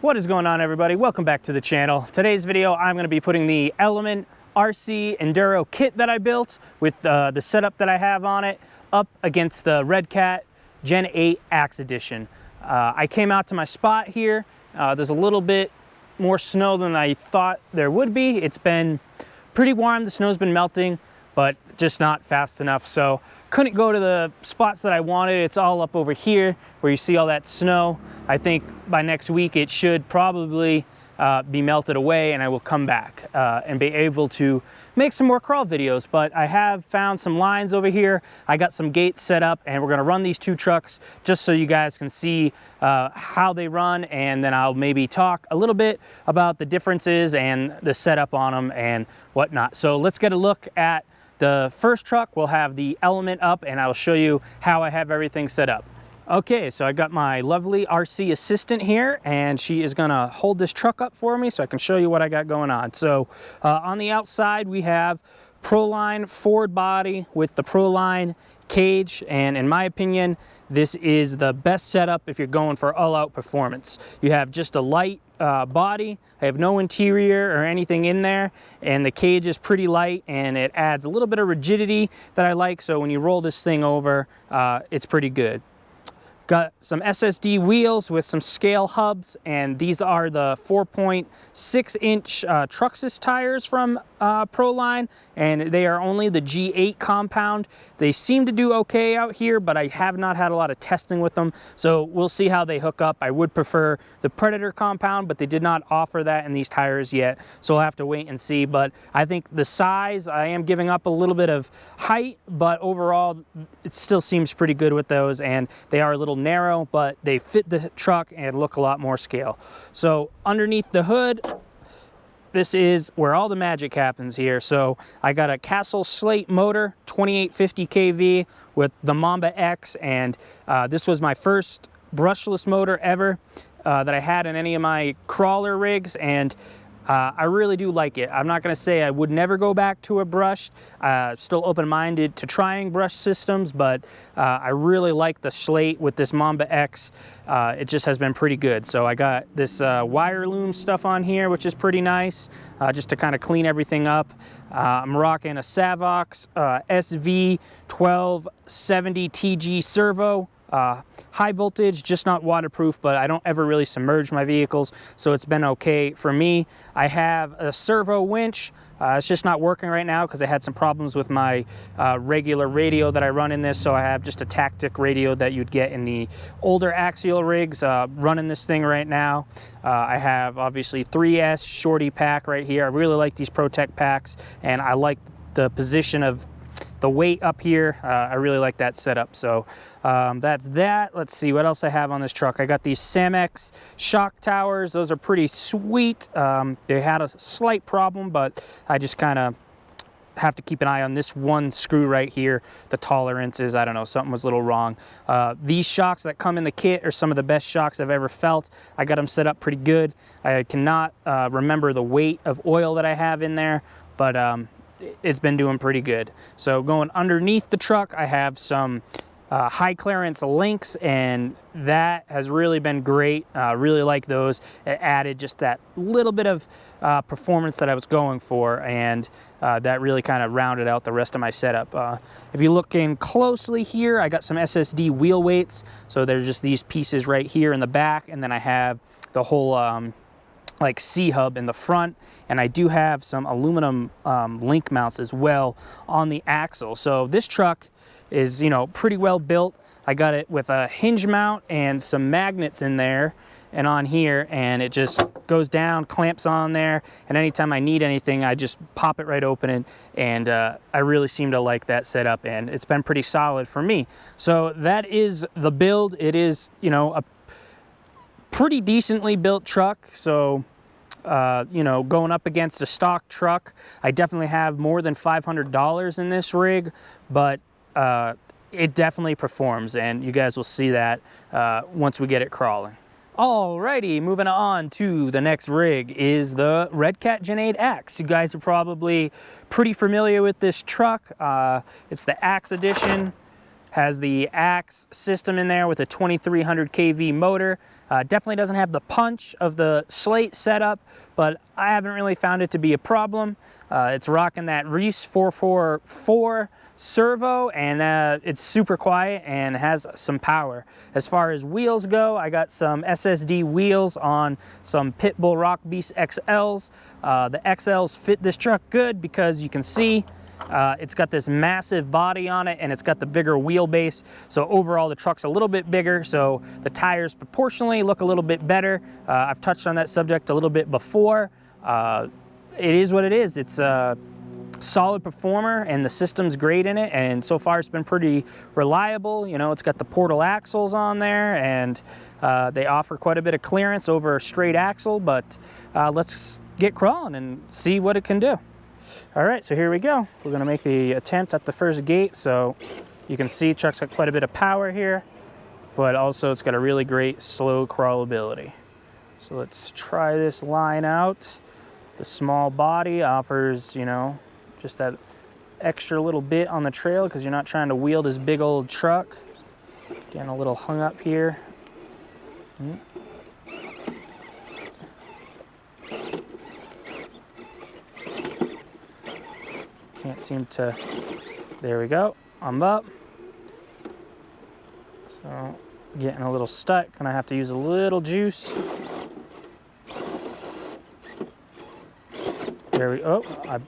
What is going on, everybody? Welcome back to the channel. Today's video, I'm going to be putting the Element RC Enduro kit that I built with the setup that I have on it up against the Redcat Gen8 Axe edition. I came out to my spot here. There's a little bit more snow than I thought there would be. It's been pretty warm. The snow's been melting, but just not fast enough. So couldn't go to the spots that I wanted. It's all up over here where you see all that snow. I think by next week it should probably be melted away and I will come back and be able to make some more crawl videos. But I have found some lines over here. I got some gates set up and we're gonna run these two trucks just so you guys can see how they run, and then I'll maybe talk a little bit about the differences and the setup on them and whatnot. So let's get a look at the first truck. We'll have the Element up and I'll show you how I have everything set up. Okay, so I got my lovely RC assistant here and she is gonna hold this truck up for me so I can show you what I got going on. So on the outside we have Proline forward body with the Proline cage, and in my opinion this is the best setup if you're going for all-out performance. You have just a light body. I have no interior or anything in there, and the cage is pretty light and it adds a little bit of rigidity that I like, so when you roll this thing over it's pretty good. Got some SSD wheels with some scale hubs, and these are the 4.6-inch Truxas tires from Proline, and they are only the G8 compound. They seem to do okay out here, but I have not had a lot of testing with them, so we'll see how they hook up. I would prefer the Predator compound, but they did not offer that in these tires yet, so we'll have to wait and see. But I think the size, I am giving up a little bit of height, but overall it still seems pretty good with those, and they are a little narrow, but they fit the truck and look a lot more scale. So underneath the hood, this is where all the magic happens here. So I got a Castle Slate motor, 2850 kV with the Mamba X, and this was my first brushless motor ever that I had in any of my crawler rigs, and I really do like it. I'm not going to say I would never go back to a brushed. Still open-minded to trying brush systems, but I really like the Slate with this Mamba X. It just has been pretty good. So I got this wire loom stuff on here, which is pretty nice, just to kind of clean everything up. I'm rocking a Savox SV1270 TG servo. High voltage, just not waterproof, but I don't ever really submerge my vehicles, so it's been okay for me. I have a servo winch. It's just not working right now because I had some problems with my regular radio that I run in this, so I have just a tactic radio that you'd get in the older axial rigs running this thing right now. I have obviously 3S shorty pack right here. I really like these ProTech packs, and I like the position of the weight up here. I really like that setup. So that's that. Let's see what else I have on this truck. I got these Samex shock towers. Those are pretty sweet. They had a slight problem, but I just kind of have to keep an eye on this one screw right here. The tolerances, I don't know, something was a little wrong. These shocks that come in the kit are some of the best shocks I've ever felt. I got them set up pretty good. I cannot remember the weight of oil that I have in there, but it's been doing pretty good. So going underneath the truck, I have some high clearance links, and that has really been great. Really like those. It added just that little bit of performance that I was going for, and that really kind of rounded out the rest of my setup. If you look in closely here, I got some SSD wheel weights. So they're just these pieces right here in the back, and then I have the whole like C-hub in the front, and I do have some aluminum link mounts as well on the axle. So this truck is, you know, pretty well built. I got it with a hinge mount and some magnets in there and on here, and it just goes down, clamps on there, and anytime I need anything I just pop it right open, and I really seem to like that setup, and it's been pretty solid for me. So that is the build. It is, you know, a pretty decently built truck. So you know, going up against a stock truck, I definitely have more than $500 in this rig, but it definitely performs, and you guys will see that once we get it crawling. Alrighty, moving on to the next rig is the Redcat Gen8 Axe. You guys are probably pretty familiar with this truck. It's the Axe edition. Has the Axe system in there with a 2300 kV motor. Definitely doesn't have the punch of the Slate setup, but I haven't really found it to be a problem. It's rocking that Reese 444 servo, and it's super quiet and has some power. As far as wheels go, I got some SSD wheels on some Pitbull Rock Beast XLs. The XLs fit this truck good because you can see it's got this massive body on it, and it's got the bigger wheelbase. So overall, the truck's a little bit bigger, so the tires proportionally look a little bit better. I've touched on that subject a little bit before. It is what it is. It's a solid performer, and the system's great in it, and so far it's been pretty reliable. You know, it's got the portal axles on there, and they offer quite a bit of clearance over a straight axle, but let's get crawling and see what it can do. All right, so here we go. We're gonna make the attempt at the first gate. So you can see truck's got quite a bit of power here, but also it's got a really great slow crawlability. So let's try this line out. The small body offers, you know, just that extra little bit on the trail because you're not trying to wheel this big old truck. Getting a little hung up here. Can't seem to, there we go, I'm up. So getting a little stuck, gonna have to use a little juice. There we, oh, I've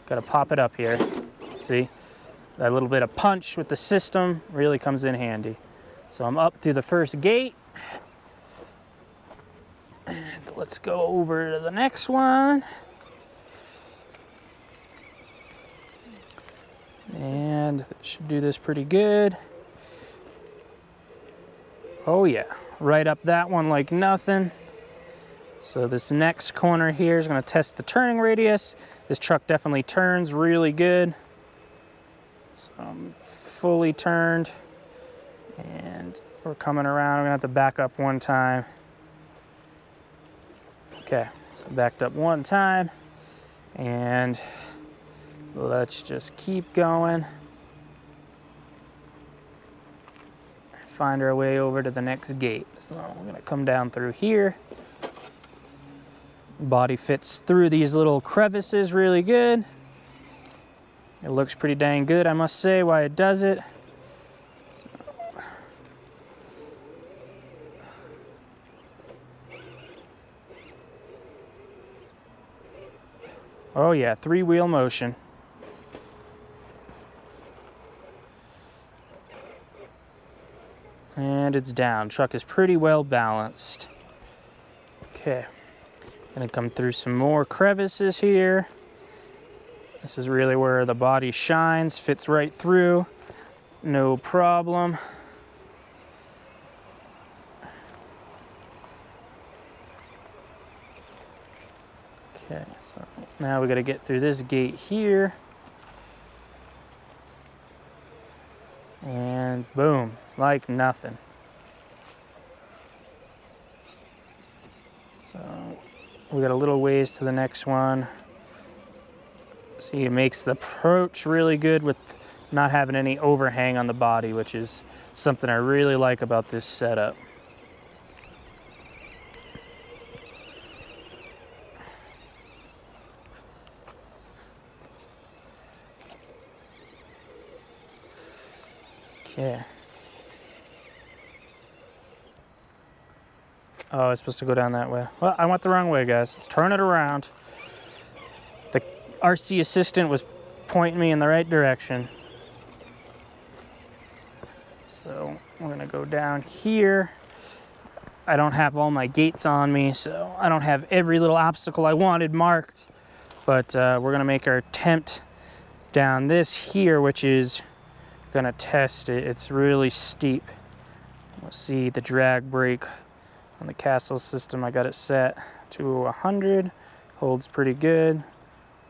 gotta pop it up here. See, that little bit of punch with the system really comes in handy. So I'm up through the first gate. And let's go over to the next one. And should do this pretty good. Oh yeah, right up that one like nothing. So this next corner here is going to test the turning radius. This truck definitely turns really good. So I'm fully turned, and we're coming around. I'm going to have to back up one time. Okay, so backed up one time, and let's just keep going. Find our way over to the next gate. So we're gonna come down through here. Body fits through these little crevices really good. It looks pretty dang good, I must say, why it does it. Oh yeah, three-wheel motion. And it's down. Truck is pretty well balanced. Okay, gonna come through some more crevices here. This is really where the body shines, fits right through, no problem. Okay, so now we gotta get through this gate here. And boom, like nothing. So we got a little ways to the next one. See, it makes the approach really good with not having any overhang on the body, which is something I really like about this setup. Okay. Oh, it's supposed to go down that way. Well, I went the wrong way, guys. Let's turn it around. The RC assistant was pointing me in the right direction. So we're gonna go down here. I don't have all my gates on me, so I don't have every little obstacle I wanted marked. But we're gonna make our attempt down this here, which is gonna test it. It's really steep. We'll see the drag brake on the Castle system. I got it set to 100. Holds pretty good.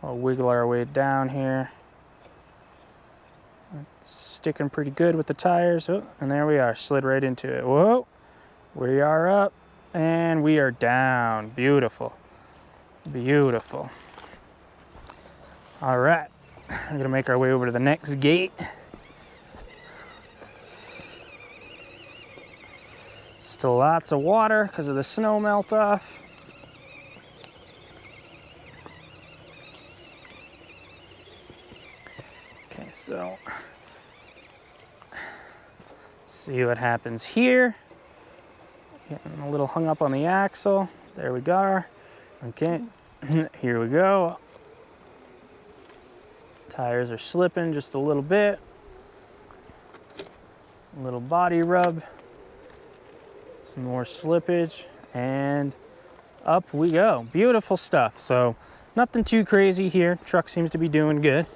We'll wiggle our way down here. It's sticking pretty good with the tires. Oh, and there we are, slid right into it. Whoa, we are up and we are down. Beautiful, beautiful. All right, I'm gonna make our way over to the next gate. Still lots of water because of the snow melt off. Okay, so see what happens here. Getting a little hung up on the axle. There we go. Okay, here we go. Tires are slipping just a little bit. A little body rub. Some more slippage, and up we go. Beautiful stuff. So nothing too crazy here. Truck seems to be doing good.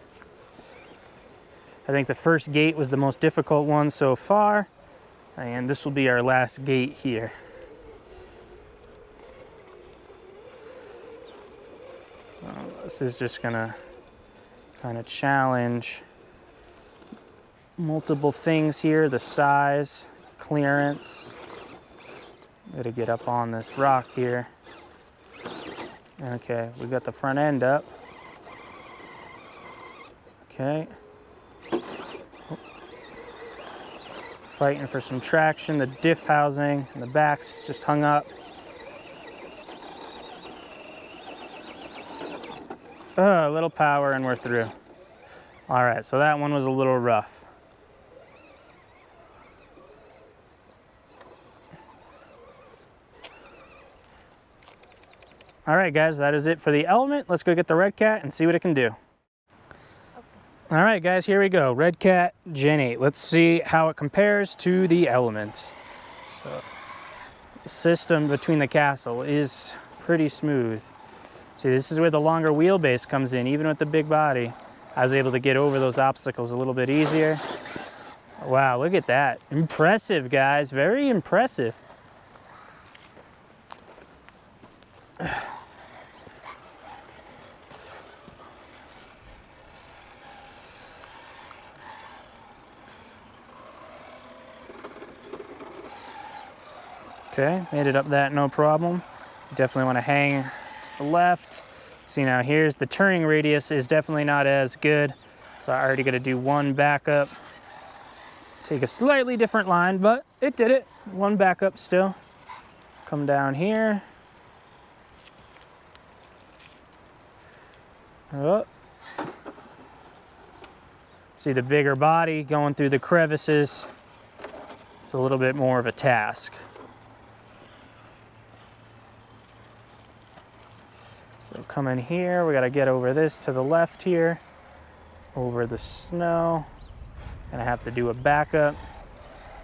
I think the first gate was the most difficult one so far, and this will be our last gate here. So this is just gonna kind of challenge multiple things here: the size, clearance. Gotta get up on this rock here. Okay, we got the front end up. Okay. Fighting for some traction. The diff housing and the back's just hung up. Oh, a little power and we're through. All right, so that one was a little rough. All right, guys, that is it for the Element. Let's go get the Redcat and see what it can do. Okay. All right, guys, here we go. Redcat Gen 8. Let's see how it compares to the Element. So, the system between the castle is pretty smooth. See, this is where the longer wheelbase comes in. Even with the big body, I was able to get over those obstacles a little bit easier. Wow, look at that. Impressive, guys. Very impressive. Okay, made it up that no problem. Definitely want to hang to the left. See, now here's the turning radius is definitely not as good. So I already got to do one backup. Take a slightly different line, but it did it. One backup still. Come down here. Oh. See the bigger body going through the crevices. It's a little bit more of a task. So come in here, we gotta get over this to the left here, over the snow. Gonna have to do a backup,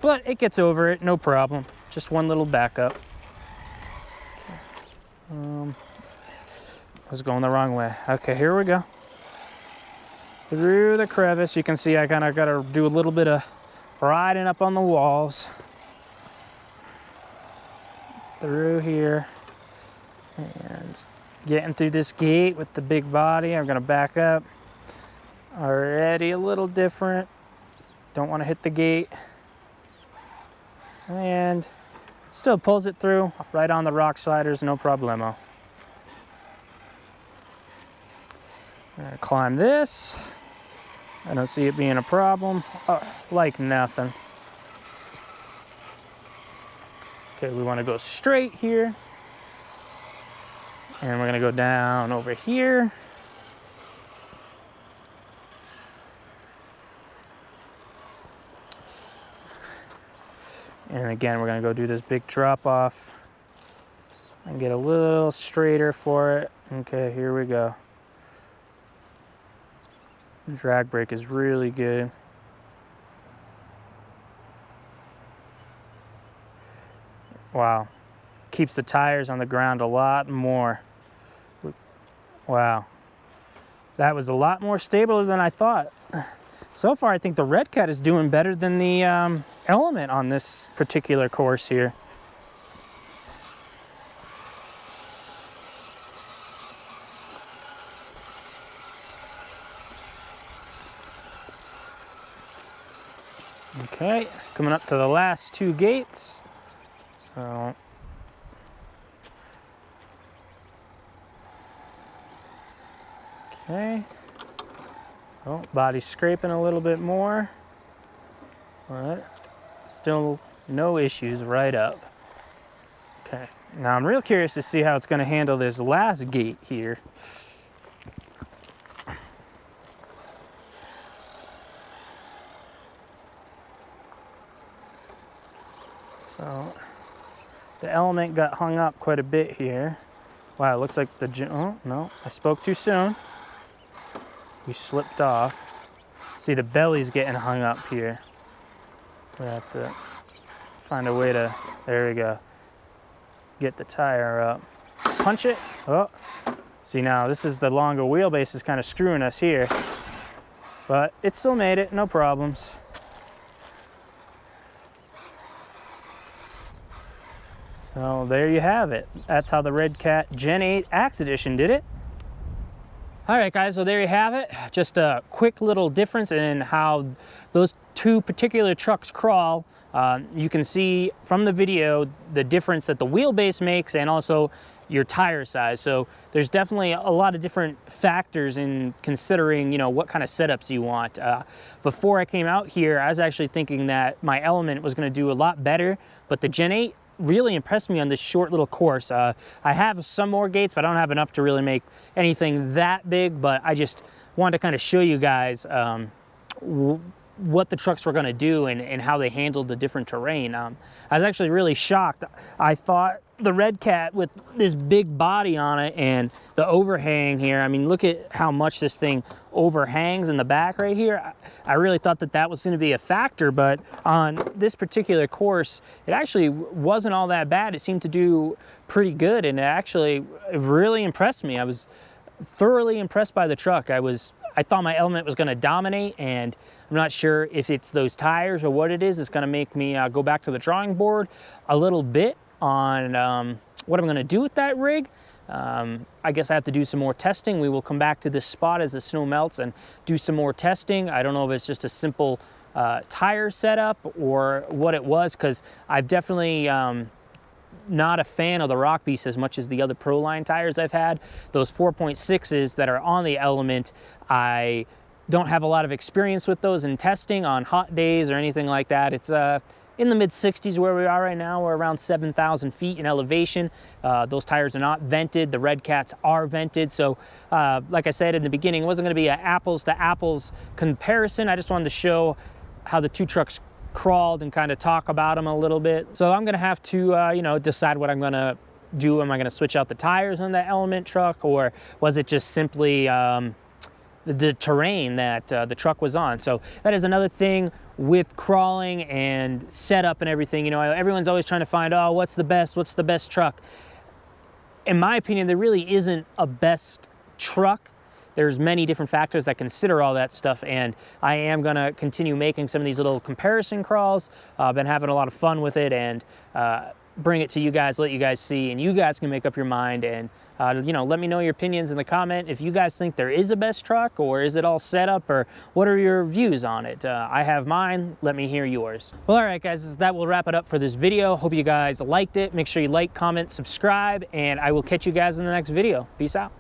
but it gets over it, no problem. Just one little backup. I was going the wrong way. Okay, here we go. Through the crevice, you can see I kind of got to do a little bit of riding up on the walls. Through here. And getting through this gate with the big body. I'm going to back up. Already a little different. Don't want to hit the gate. And still pulls it through. Right on the rock sliders, no problemo. Climb this. I don't see it being a problem. Like nothing. Okay, we want to go straight here. And we're going to go down over here. And again, we're going to go do this big drop off and get a little straighter for it. Okay, here we go. Drag brake is really good. Wow. Keeps the tires on the ground a lot more. Wow. That was a lot more stable than I thought. So far, I think the Redcat is doing better than the Element on this particular course here. Okay, coming up to the last two gates. So okay. Oh, body's scraping a little bit more. All right. Still no issues right up. Okay, now I'm real curious to see how it's going to handle this last gate here. So the Element got hung up quite a bit here. Wow, it looks like the, oh no, I spoke too soon. We slipped off. See, the belly's getting hung up here. We have to find a way to, there we go, get the tire up. Punch it, oh. See now, this is the longer wheelbase is kind of screwing us here, but it still made it, no problems. So there you have it. That's how the Redcat Gen 8 Axe Edition did it. All right, guys, so there you have it. Just a quick little difference in how those two particular trucks crawl. You can see from the video the difference that the wheelbase makes and also your tire size. So there's definitely a lot of different factors in considering, you know, what kind of setups you want. Before I came out here, I was actually thinking that my Element was going to do a lot better, but the Gen 8 really impressed me on this short little course. I have some more gates, but I don't have enough to really make anything that big, but I just wanted to kind of show you guys what the trucks were going to do and how they handled the different terrain. I was actually really shocked. I thought the Redcat with this big body on it and the overhang here, I mean, look at how much this thing overhangs in the back right here. I really thought that that was going to be a factor, but on this particular course, it actually wasn't all that bad. It seemed to do pretty good, and it actually really impressed me. I was thoroughly impressed by the truck. I thought my Element was going to dominate, and I'm not sure if it's those tires or what it is. It's going to make me go back to the drawing board a little bit on what I'm going to do with that rig. I guess I have to do some more testing. We will come back to this spot as the snow melts and do some more testing. I don't know if it's just a simple tire setup or what it was, because I've definitely not a fan of the Rock Beast as much as the other Proline tires I've had. Those 4.6s that are on the Element, I don't have a lot of experience with those in testing on hot days or anything like that. It's in the mid 60s where we are right now. We're around 7,000 feet in elevation. Those tires are not vented. The Redcats are vented. So like I said in the beginning, it wasn't going to be an apples to apples comparison. I just wanted to show how the two trucks crawled and kind of talk about them a little bit. So I'm going to have to you know, decide what I'm going to do. Am I going to switch out the tires on that Element truck, or was it just simply the terrain that the truck was on? So that is another thing with crawling and setup and everything. You know, everyone's always trying to find, oh, what's the best truck? In my opinion, there really isn't a best truck. There's many different factors that consider all that stuff, and I am gonna continue making some of these little comparison crawls. I've been having a lot of fun with it, and bring it to you guys, let you guys see, and you guys can make up your mind. And you know, let me know your opinions in the comment if you guys think there is a best truck, or is it all set up, or what are your views on it? I have mine. Let me hear yours. Well, all right, guys, that will wrap it up for this video. Hope you guys liked it. Make sure you like, comment, subscribe, and I will catch you guys in the next video. Peace out.